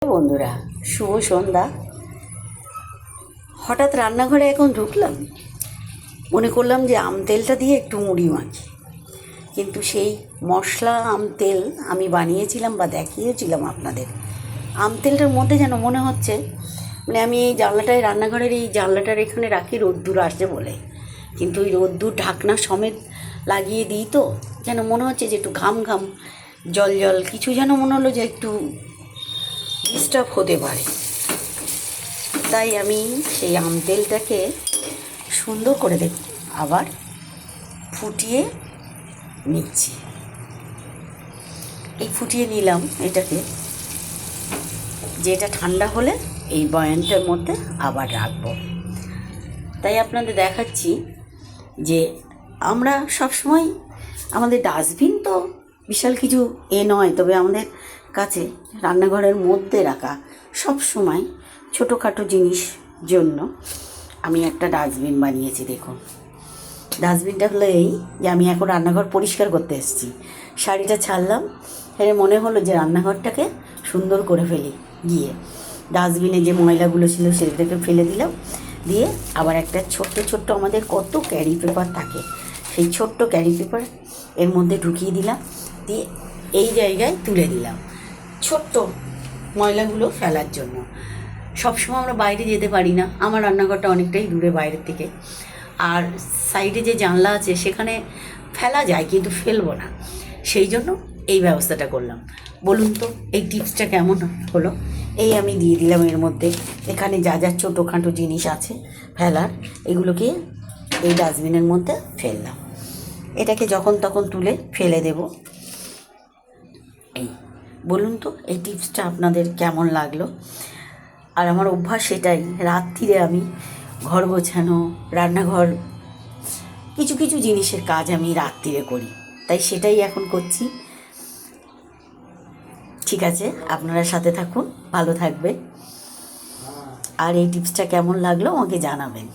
বন্ধুরা, শুভ সন্ধ্যা। হঠাৎ রান্নাঘরে এখন ঢুকলাম, মনে করলাম যে আম তেলটা দিয়ে একটু মুড়ি মাখি। কিন্তু সেই মশলা আম তেল আমি বানিয়েছিলাম বা দেখিয়েছিলাম আপনাদের। আম তেলটার মধ্যে যেন মনে হচ্ছে মানে আমি এই জানলাটায়, রান্নাঘরের এই জানলাটার এখানে রাখি রোদ্দুর আসে বলে, কিন্তু ওই রোদ্দুর ঢাকনা সমেত লাগিয়ে দিই, তো যেন মনে হচ্ছে যে একটু ঘাম ঘাম জল জল কিছু যেন মনে হলো যে একটু ডিস্টার্ব হতে পারে। তাই আমি সেই আম তেলটাকে সুন্দর করে আবার ফুটিয়ে নিচ্ছি। এই ফুটিয়ে নিলাম এটাকে, যে এটা ঠান্ডা হলে এই বয়ামটার মধ্যে আবার রাখবো। তাই আপনাদের দেখাচ্ছি যে আমরা সবসময়, আমাদের ডাস্টবিন তো বিশাল কিছু নয়, তবে আমাদের কাছে রান্নাঘরের মধ্যে রাখা সব সময় ছোটোখাটো জিনিস জন্য আমি একটা ডাস্টবিন বানিয়েছি। দেখুন, ডাস্টবিনটা হলো এই যে আমি এখন রান্নাঘর পরিষ্কার করতে এসেছি, শাড়িটা ছাড়লাম, এর মনে হলো যে রান্নাঘরটাকে সুন্দর করে ফেলি, গিয়ে ডাস্টবিনে যে ময়লাগুলো ছিল সেটাকে ফেলে দিলাম, দিয়ে আবার একটা ছোট্ট ছোট্ট আমাদের কত ক্যারি পেপার থাকে, সেই ছোট্ট ক্যারি পেপার এর মধ্যে ঢুকিয়ে দিলাম, দিয়ে এই জায়গায় তুলে দিলাম ছোট্ট ময়লাগুলো ফেলার জন্য। সবসময় আমরা বাইরে যেতে পারি না, আমার রান্নাঘরটা অনেকটাই দূরে বাইরের থেকে, আর সাইডে যে জানলা আছে সেখানে ফেলা যায় কিন্তু ফেলবো না, সেই জন্য এই ব্যবস্থাটা করলাম। বলুন তো এই টিপসটা কেমন হলো? এই আমি দিয়ে দিলাম এর মধ্যে, এখানে যা যা ছোটোখাটো জিনিস আছে ফেলার, এগুলোকে এই ডাস্টবিনের মধ্যে ফেললাম। এটাকে যখন তখন তুলে ফেলে দেব। এই বলুন তো এই টিপসটা আপনাদের কেমন লাগলো? আর আমার অভ্যাস সেটাই, রাত্রিরে আমি ঘর গোছানো, রান্নাঘর, কিছু কিছু জিনিসের কাজ আমি রাত্রিরে করি, তাই সেটাই এখন করছি। ঠিক আছে, আপনারা সাথে থাকুন, ভালো থাকবেন, আর এই টিপসটা কেমন লাগলো আমাকে জানাবেন।